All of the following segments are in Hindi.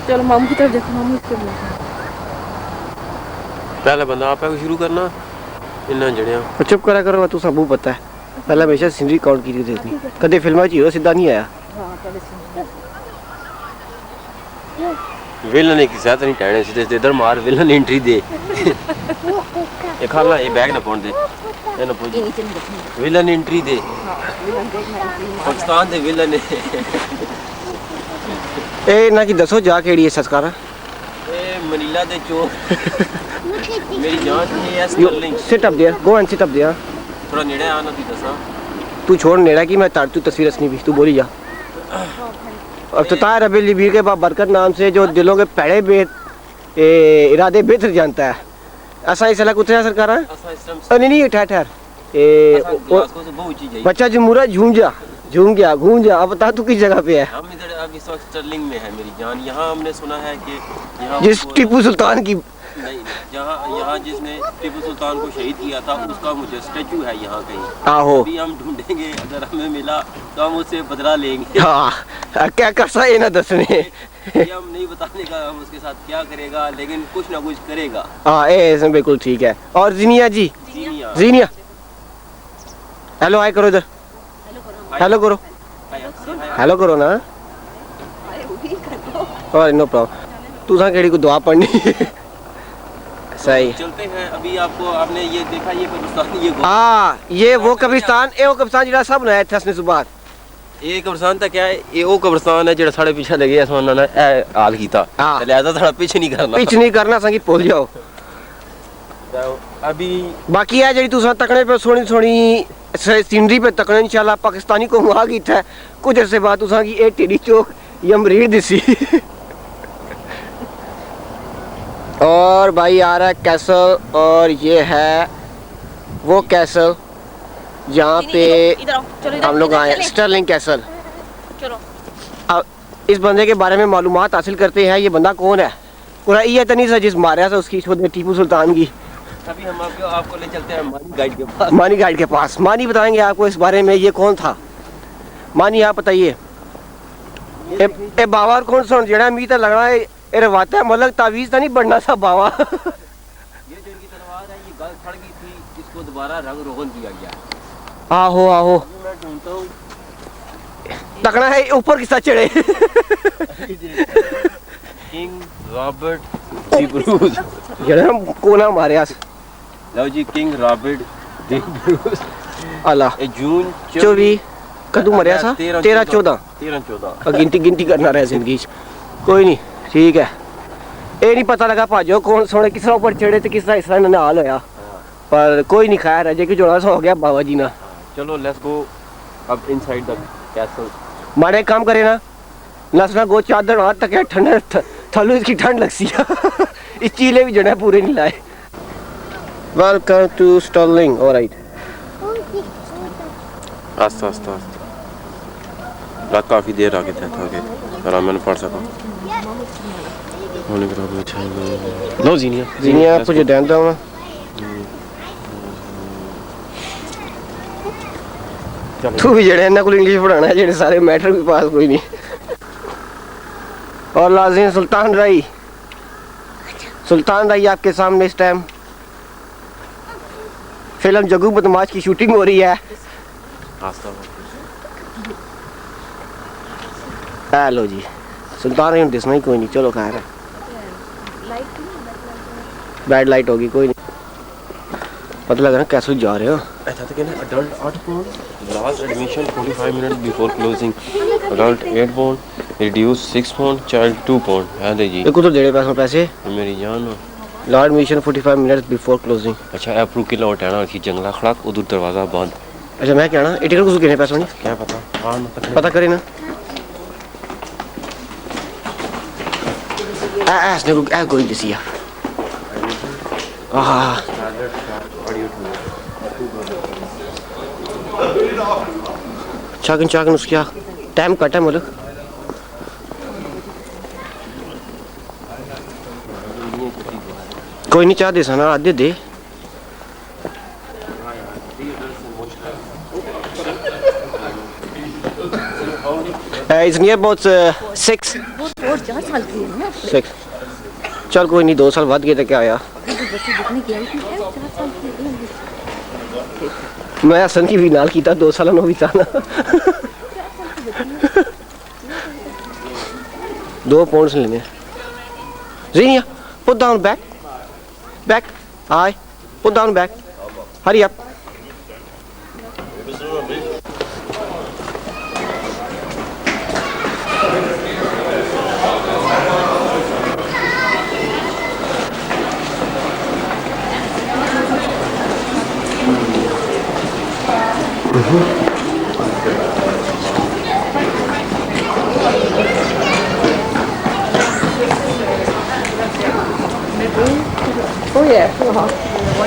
चलो मामू की तरफ देखो, मामू की तरफ देखो। पहले बंदा आप है शुरू करना इन्ना जड़िया चुप करा करो, तू सबू पता है पहले हमेशा सीनरी काउंट की देखनी कदे फिल्म हीरो सीधा नहीं आया। विलन की साथ नहीं टहने सीधे इधर मार विलन एंट्री दे ये खाला ये बैग ना पहुंच दे ये ना पहुंच विलन एंट्री दे पाकिस्तान दे विलन ए ना कि दसो जा केड़ी है संस्कार ए मनीला दे चोर मेरी जान ये है Sterling sit up there go and sit up there थोड़ा नेड़े आना दी दसा तू छोड़ नेड़ा की मैं तार तू तस्वीर असनी भी तू बोली जा। और तो तार रबी लिबी के बाद बरकत नाम से जो दिलों के पहले इरादे बेहतर जानता है ऐसा इस कुछ है सरकार नहीं नहीं ठहर ठहर बच्चा जमूरा झूम गया घूम जा। अब बता तू किस जगह पे है? हम इधर अब इस वक्त स्टर्लिंग में है मेरी जान। यहाँ हमने सुना है कि यहाँ जिस टीपू सुल्तान की नहीं यहाँ जिसने टीपू सुल्तान को शहीद किया था उसका मुझे स्टैचू है यहाँ कहीं। आहो अभी हम ढूंढेंगे अगर हमें मिला तो हम उससे बदला लेंगे। हाँ क्या कर सा ये ना दसने ये हम नहीं बताने का हम उसके साथ क्या करेगा लेकिन कुछ ना कुछ करेगा। हाँ ये बिल्कुल ठीक है। और जीनिया जी जीनिया हेलो हाय करो इधर हेलो करो ना और नो प्रॉब्लम तू सा केड़ी को दुआ पढ़नी सही चलते हैं। अभी आपने ये देखा ये कब्रिस्तान ये वो कब्रिस्तान जिहड़ा सब बनाया था इसने सुबह ये कब्रिस्तान तक क्या है ये वो कब्रिस्तान है जिहड़ा साढ़े पीछे लगे ऐसा ना हाल कीता लिहाजा थोड़ा पीछे नहीं करना संगी भूल जाओ। अभी बाकी है जी तुसा तकने पे सोनी सीनरी पे तकने इंशाल्लाह पाकिस्तानी को वहाँ की था कुछ अरसे बाद तुसा की एक टेढ़ी चौक यमरीड दिसी और भाई आ रहा है कैसल और ये है वो कैसल जहाँ पे हम लोग आए स्टर्लिंग कैसल। अब इस बंदे के बारे में मालूमात हासिल करते हैं। ये बंदा कौन है पूरा ये तो नहीं सर जिस मारा था उसकी टीपू सुल्तान की। अभी हम आपको ले चलते हैं मानी गाइड के पास। मानी बताएंगे आपको इस बारे में ये कौन था। मानी आप बताइए बाबा कौन सा जड़ा मी तो लगना है रवाता है मतलब तावीज तो नहीं बढ़ना सा बाबा। ये जो इनकी तलवार है ये गल सड़ गई थी इसको दोबारा रंग रोगन किया गया। आहो मैं ढूंढता हूँ तकना है ऊपर किसा चढ़े किंग रॉबर्ट दी ब्रूस जड़ा कोना मारे लो जी किंग रॉबर्ट दी ब्रूस अल्लाह जून 24 कदू मरिया सा 13-14 गिनती करना रहा जिंदगी कोई नहीं ठीक है। ये नहीं पता लगा भाजो कौन सोने किस ऊपर चढ़े तो किस तरह इन्होंने हाल होया पर कोई नहीं खैर अजय की जोड़ा सा हो गया बाबा जी ना। चलो लेट्स गो अब इनसाइड द कैसल। मारे काम करे ना नसना गो चादर हाथ तक ठंड थलू इसकी ठंड लगती है इस चीले भी जड़े पूरे नहीं लाए। वेलकम टू स्टर्लिंग ऑलराइट आस्ता आस्ता रात काफ़ी देर आगे थे आराम मैंने पढ़ सका लो जीनिया आपको जो ध्यान दूँ तू भी जड़े इन्होंने को इंग्लिश पढ़ाना है जेडे सारे मैटर भी पास कोई नहीं। और लाजिम सुल्तान राई आपके सामने इस टाइम फिल्म जग्गू बदमाश की शूटिंग हो रही है। हेलो जी सुल्तान राई दिसना ही कोई नहीं चलो खैर है बैड लाइट होगी कोई नहीं पता लगा ना कैसे जा रहे हो। adult 8 pound last admission 45 minutes before closing adult 8 pound reduce 6 pound child 2 pound है जी ये कुछ देड़े पैसे मेरी जान last admission 45 minutes before closing. अच्छा अप्रूव के लौट है ना की जंगला खड़ा उधर दरवाजा बंद। अच्छा मैं कहना ये टिकट कुछ कितने पैसे नहीं क्या पता हां पता करे ना ऐसे को कोई दिसिया चाकन उसका टाइम कट है मतलब कोई नहीं चाह दे सना आधे दे It's near about 6. वो और 4 साल की है ना 6. चल कोई नहीं 2 साल बाद गए तो क्या आया बच्चे देखने गया उसमें 4 साल की है मैं हसन की भी नाल कीता 2 साल नो भी था ना 2 पॉइंट्स लेने Zinia, put down back. Back. Aye. Put down back. Hurry up.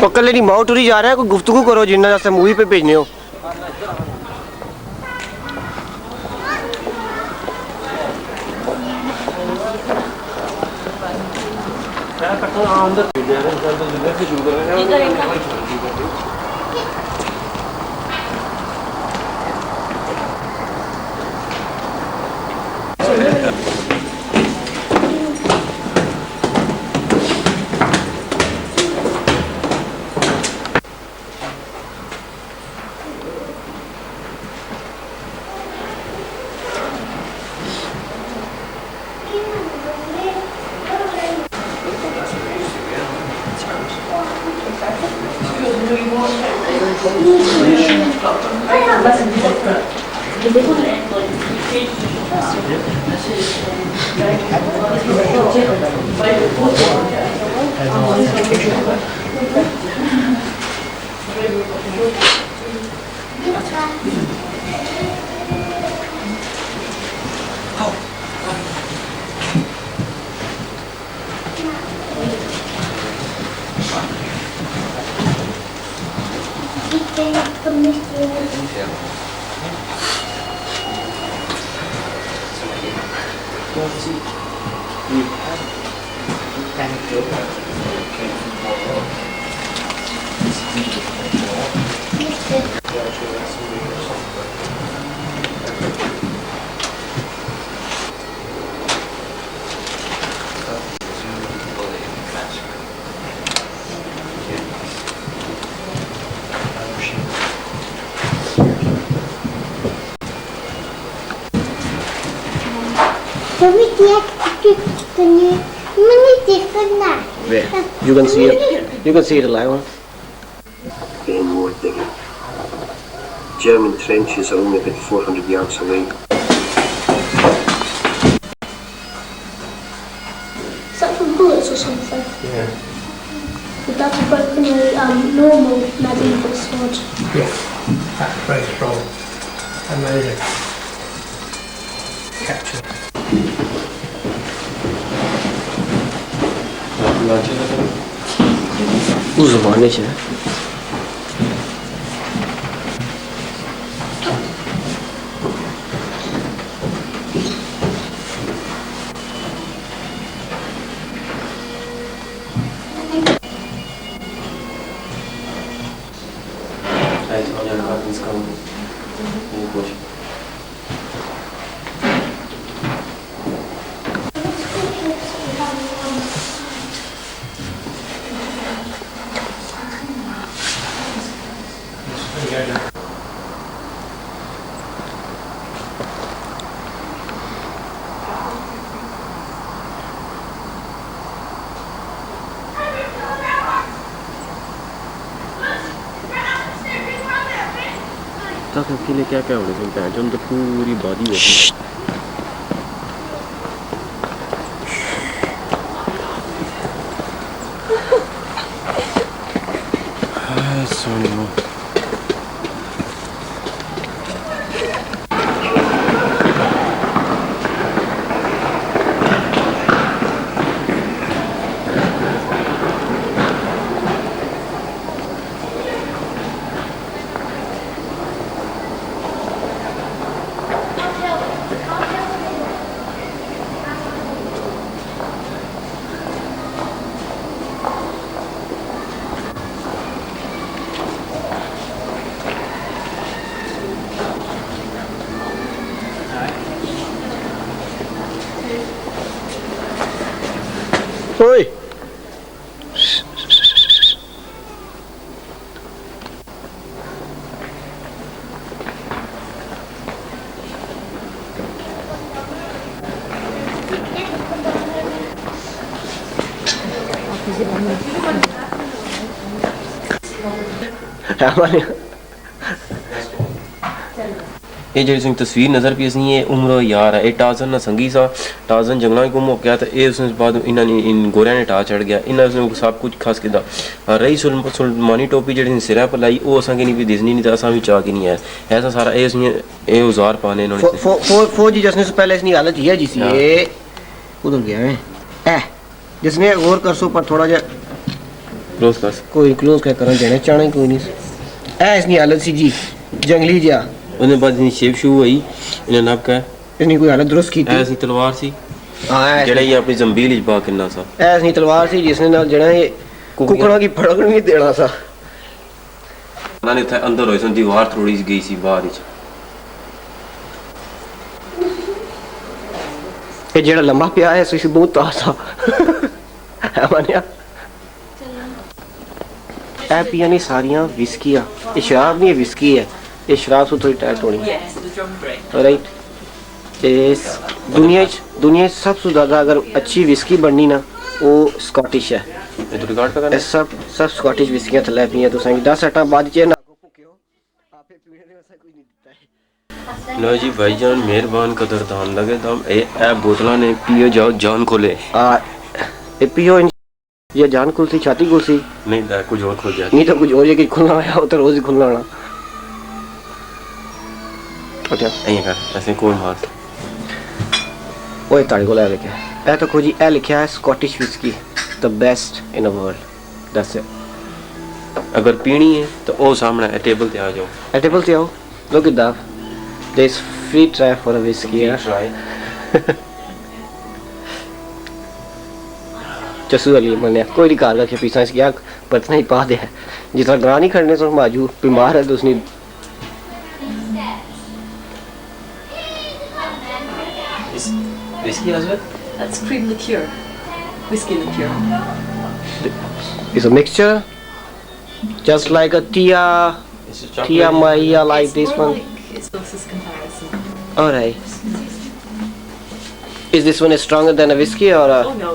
ਉਹ ਕੱਲੇ ਦੀ ਮਾਊ ਟੁਰੀ ਜਾ ਰਿਹਾ ਕੋਈ ਗੁਫ਼ਤਗੂ ਕਰੋ ਜਿੰਨਾ ਵਾਸਤੇ ਮੂਵੀ पे भेजने हो There. You can see it. You can see it alive. Getting more digging. German trenches are only about 400 yards away. Is that from bullets or something? Yeah. Would that have broken a normal medieval sword? Yeah, that's very strong. Amazing. Capture. उस ज़माने से तक अकेले क्या क्या होने सकता है जो तो पूरी बॉडी होती है सोनियो ओए ये ਜਿਹੜੀ ਤਸਵੀਰ ਨਜ਼ਰ ਪਈ ਸੀ ਇਹ ਉਮਰ ਯਾਰ ਹੈ ਇਹ ਟਾਜ਼ਨ ਨਾਲ ਸੰਗੀ ਸਾ ਟਾਜ਼ਨ ਜੰਗਲਾਂ ਵਿੱਚ ਗੁੰਮ ਹੋ ਗਿਆ ਤੇ ਇਹ ਉਸ ਬਾਅਦ ਇਹਨਾਂ ਨੇ ਇਨ ਗੋਰਿਆਂ ਨੇ ਟਾ ਚੜ ਗਿਆ ਇਹਨਾਂ ਨੂੰ ਸਭ ਕੁਝ ਖਾਸ ਕਿਦਾ ਰਹੀ ਸੁਲਮਾਨੀ ਟੋਪੀ ਜਿਹੜੀ ਸਿਰਾਂ ਪਰ ਲਾਈ ਉਹ ਅਸਾਂ ਕਿ ਨਹੀਂ ਵੀ ਦਿਸਣੀ नहीं तो असा भी चाह के नहीं आया ऐसा सारा ये औजार पाने इन्होंने फौजी जसने से पहले इसकी हालत ये जिसी ये उधर गया है जिसने गौर कर सो पर थोड़ा जा क्लोज कर कोई क्लोज क्या करना देना चाहना कोई नहीं इसकी हालत सी जी जंगली जा ਉਹਨੇ ਬਾਅਦ ਇਨੀ ਸ਼ੇਪ ਸ਼ੂ ਹੋਈ ਇਹਨੇ ਨੱਕ ਹੈ इतनी कोई हालत दुरुस्त की ऐसी तलवार सी हां ਜਿਹੜਾ ਇਹ ਆਪਣੀ ਜ਼ੰਬੀਲ ਵਿੱਚ ਪਾ ਕਿੰਨਾ ਸਾ ऐसी तलवार सी जिसने नाल जड़ा ये कुकड़ा की फड़क नहीं देना सा ਉਹਨਾਂ ਨੇ ਇੱਥੇ ਅੰਦਰ ਹੋਈ ਸੀ ਦੀਵਾਰ ਥੋੜੀ ਜਿਹੀ ਗਈ ਸੀ ਬਾਹਰ ਵਿੱਚ ਇਹ ਜਿਹੜਾ ਲੰਮਾ ਪਿਆ ਹੈ ਸੀ ਬਹੁਤ ਤਾਸਾ ਹੈ ਮਾਨਿਆ ਇਹ ਪੀਆਂ ਨੇ ਸਾਰੀਆਂ ਵਿਸਕੀਆਂ ਇਹ ਸ਼ਰਾਬ ਨਹੀਂ ਹੈ ਵਿਸਕੀ ਹੈ ये शराब से थोड़ी टाइट होनी है राइट इस दुनिया सबसे ज़्यादा अगर अच्छी विस्की बननी ना वो स्कॉटिश है ये तो रिकॉर्ड पे करना सब स्कॉटिश विस्कियां थले पी हैं तो सही 10 अटा बाद चे ना भूखे हो आपे पीने में ऐसा कोई नहीं देता है लो जी भाईजान मेहरबान कदरदान लगे तो ए बोतला ने पियो जाओ जान खोले ये पियो ये जान खुलती छाती खुलती नहीं कुछ और खुल जाए नहीं तो कुछ और ये कि खुलना है तो रोज ही खुलना होना अच्छा ऐसे कर ऐसे कौन मार ओए ताड़ी को ले लिखा है ए तो खोजी ए लिखा है Scottish whisky the best in the world that's it अगर पीनी है तो ओ सामने है टेबल पे आ जाओ ए टेबल पे आओ look at that there is free try for a whisky try चसू वाली मने कोई रिकार्ड का पीसा इसकी आंख पर नहीं पा दे जितना डरा नहीं खड़ने से माजू बीमार है तो उसने Whiskey as well? That's cream liqueur. Whiskey liqueur. It's a mixture, just like a Tia Maria, like this one. It's closest comparison. Alright. Is this one stronger than a whiskey or a? Oh no.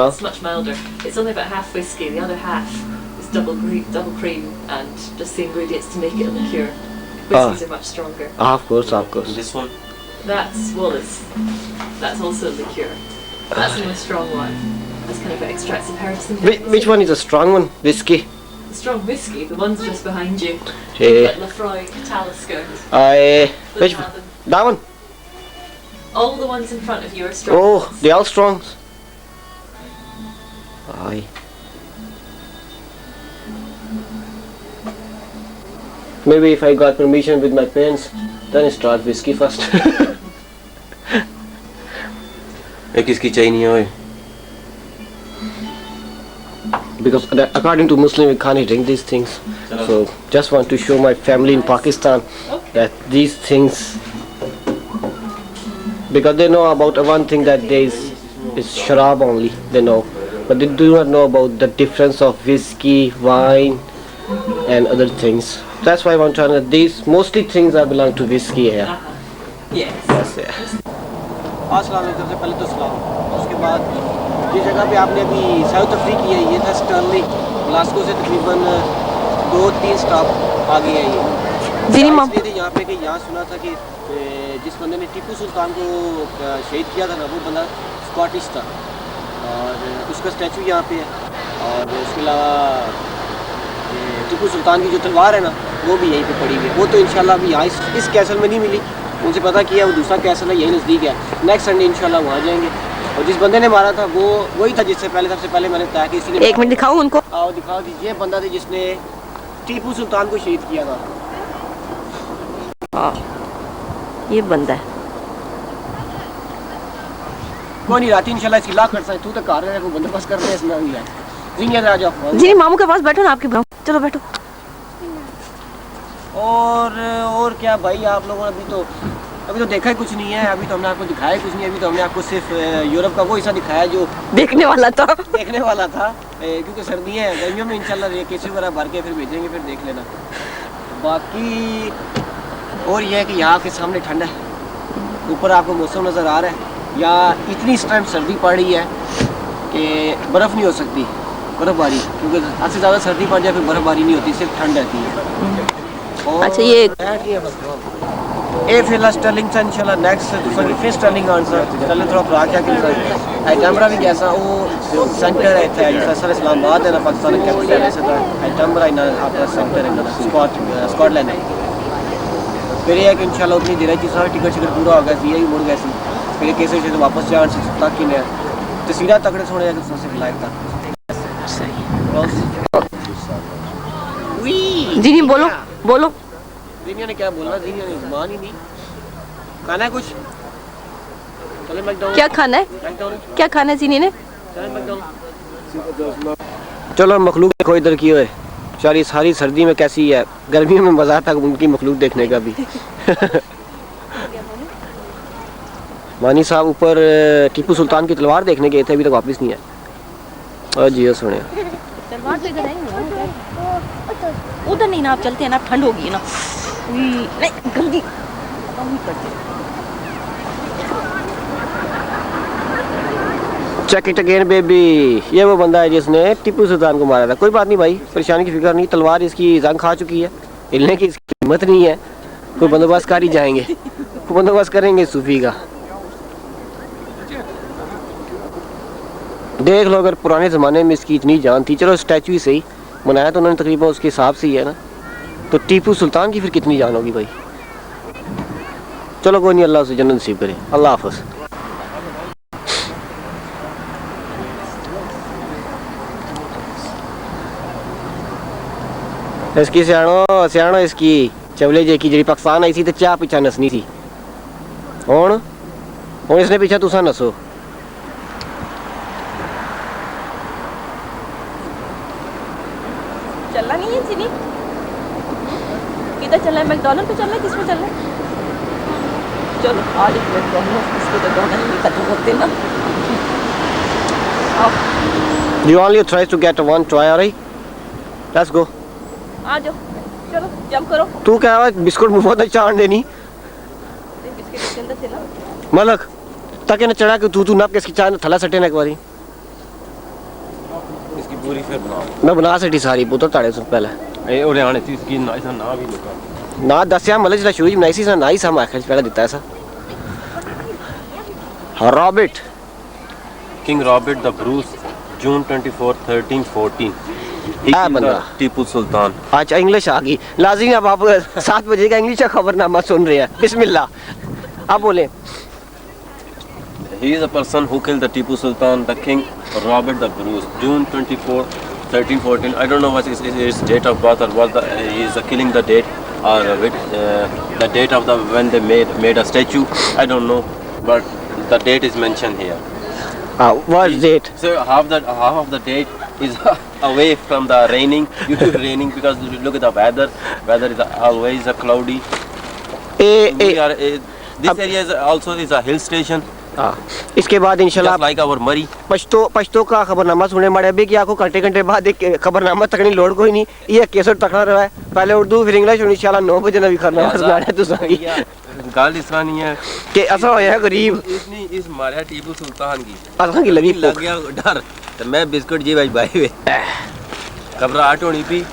It's much milder. It's only about half whiskey. The other half is double cream and just the ingredients to make it a liqueur. Whiskies are much stronger. Of course. This one? That's also liqueur. That's the most strong one. That's kind of got extracts of herbs and things. Which one is a strong one? Whiskey. The strong whiskey, the one's just behind you. Like Lafroy, Talisker. Which one? That one? All the ones in front of you are strong. Oh, they all strong. Aye. Maybe if I got permission with my parents, then I start whiskey first. ये किसकी चाहिए होए because according to Muslim we can't drink these things, so just want to show my family in Pakistan that these things, because they know about one thing that there is sharab only they know, but they do not know about the difference of whiskey, wine and other things. That's why I want to know these mostly things that belong to whiskey here. Yes. That's it. अस्सलाम वालेकुम। सबसे पहले तो सलाम। उसके बाद जिस जगह पे आपने अभी सैर तफरी की है ये था स्टर्लिंग, ग्लासगो से तकरीबन 2-3 स्टॉप आगे है ये। जी माम थे यहाँ पे कि यहाँ सुना था कि जिस बंदे ने टीपू सुल्तान को शहीद किया था ना वो बंदा स्कॉटिश था और उसका स्टैचू यहाँ पे है और उसके अलावा टीपू सुल्तान की जो तलवार है ना वो भी यहीं पे पड़ी हुई है। वो तो इंशाल्लाह अभी यहाँ इस कैसल में नहीं मिली, उनसे पता किया वो दूसरा कैसल है यही नज़दीक है। नेक्स्ट संडे इंशाल्लाह वहाँ जाएंगे और जिस बंदे ने मारा था वो वही था जिससे पहले सबसे पहले मैंने बताया कि इसी ने। एक मिनट दिखाऊं उनको? आओ दिखाओ दीजिए। बंदा था जिसने टीपू सुल्तान को शहीद किया था। ये बंदा है। कोई नहीं राती इंशाल्लाह इसकी लाख कर सकते तू तो कार है वो बंदोबस्त करते हैं इसमें भी है। जी आ जाओ जी मामू के पास बैठो ना आपके पास, चलो बैठो। और क्या भाई आप लोगों ने अभी तो अभी तो देखा ही कुछ नहीं है, अभी तो हमने आपको दिखाया ही कुछ नहीं, अभी तो हमने आपको सिर्फ यूरोप का वो हिस्सा दिखाया जो देखने वाला था। देखने वाला था, क्योंकि सर्दियाँ हैं, गर्मियों में इंशाल्लाह केसी वगैरह भर के फिर भेजेंगे, फिर देख लेना। बाकी और यह है कि यहाँ के सामने ठंड है, ऊपर आपको मौसम नज़र आ रहा है, या इतनी इस टाइम सर्दी पड़ रही है कि बर्फ़ नहीं हो सकती, बर्फ़बारी, क्योंकि हद से ज़्यादा सर्दी पड़ जाए फिर बर्फ़बारी नहीं होती, सिर्फ ठंड रहती है। और अच्छा ये फिलहाल स्टर्लिंग से इंशाल्लाह नेक्स्ट फिर स्टर्लिंग आंसर स्टर्लिंग थोड़ा प्राग क्या है कैमरा भी कैसा वो सेंटर है थे जैसा सर इस्लामाबाद है ना पाकिस्तान का कैपिटल है सदा कैमरा इन आपका सेंटर है ना स्कॉटलैंड फिर ये है कि इंशाल्लाह उतनी देर है सारा टिकट पूरा हो गया यही मुड़ गया सी फिर कैसे से वापस जान से तक ही ने तस्वीरें तकड़े सोने जाके सबसे लाइक था जी नहीं बोलो बोलो। जीनिया ने क्या बोलना, जीनिया ने ज़बान ही नहीं। खाना है कुछ? चले मैकडॉनल्ड। क्या खाना है? क्या खाना है जीनी ने? चले मैकडॉनल्ड। चलो मखलूक देखो इधर की है सारी सारी सर्दी में कैसी है, गर्मियों में मज़ा आता है उनकी मखलूक देखने का भी। मानी साहब ऊपर टीपू सुल्तान की तलवार देखने गए थे, अभी तक वापस नहीं आए। और जियो सुने उधर नहीं ना, आप चलते हैं ना, ठंड होगी ना, नहीं गंदी चेक इट अगेन बेबी। ये वो बंदा है जिसने टीपू सुल्तान को मारा था। कोई बात नहीं भाई, परेशानी की फिक्र नहीं, तलवार इसकी जंग खा चुकी है, हिलने की इसकी हिम्मत नहीं है, कोई बंदोबस्त कर ही जाएंगे, कोई बंदोबस्त करेंगे सूफी का। देख लो अगर पुराने ज़माने में इसकी इतनी जान थी, चलो स्टैचू ही सही बनाया तो उन्होंने तकरीबन उसके हिसाब से ही है ना, तो टीपू सुल्तान की फिर कितनी जान होगी भाई। चलो कोई नहीं, अल्लाह उसे जन्नत नसीब करे। अल्लाह हाफ़िज़। इसकी सियाणो सियाणो इसकी चवले जे की जी पाकिस्तान आई सी तो चाह पीछा नसनी थी, हुण इसने पीछा तुसा नसो। चलना नहीं है जीनी, किधर चलना है? मैकडॉनल्ड पे चलना है, किस पे चलना है? चलो आज एक मैकडॉनल्ड, इस पे तो डॉनल्ड नहीं खत्म होते ना। You only try to get one try, alright? Let's go. आ जाओ, चलो जंप करो। तू क्या हुआ बिस्कुट मुंह में चाट देनी? बिस्किट के अंदर थे ना। मलक ताकि न चढ़ा के तू नाप के इसकी चाय थला सटे ना एक बारी। इसकी पूरी फिर बनाओ। मैं बना सटी सारी पुत्र ताड़े से पहले। ए ओरे आने थी इसकी ना ऐसा ना भी लगा। ना दसया मतलब जिला शुरू बनाई सी ना ही सम आखिर पहले दिता ऐसा। Robert King Robert the Bruce June 24 1314 बंदा टीपू सुल्तान। अच्छा इंग्लिश आ गई लाजिम। अब आप 7 बजे का इंग्लिश का खबरनामा सुन रहे हैं, बिस्मिल्लाह आप बोले। He is a person who killed the Tipu Sultan, the King Robert the Bruce, June 24, 1314. I don't know what is his date of birth or what he is killing the date or the date of the when they made a statue. I don't know, but the date is mentioned here. What date? So half of the date is away from the raining, due to raining, because look at the weather. Weather is always cloudy. This area is also a hill station. इसके बाद इंशाल्लाह like our मरी पश्तो का खबरनामा सुने मरे अभी कि आपको घंटे घंटे बाद एक खबरनामा तकनी लोड कोई नहीं, ये केसर तकड़ा रहा है, पहले उर्दू फिर इंग्लिश और इंशाल्लाह 9 बजे नवी खबरनामा सुना है तो सही गाल इसरा नहीं है कि ऐसा होया गरीब इसने इस मारा टीपू सुल्तान की असा की लगी लग गया डर तो मैं बिस्कुट जी भाई भाई वे घबराहट होनी पी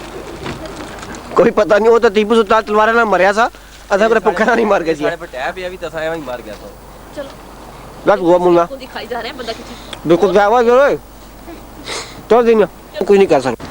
कोई पता नहीं, वो तो टीपू सुल्तान तलवार ना मरया सा असा पर भूखा नहीं मर गया सी टैप या भी तसा वही मार गया था। चलो बस वो मुन्ना दिखाई जा रहे हैं बंदा किसी बिल्कुल जावा जो तो दिन कुछ नहीं कर सकता।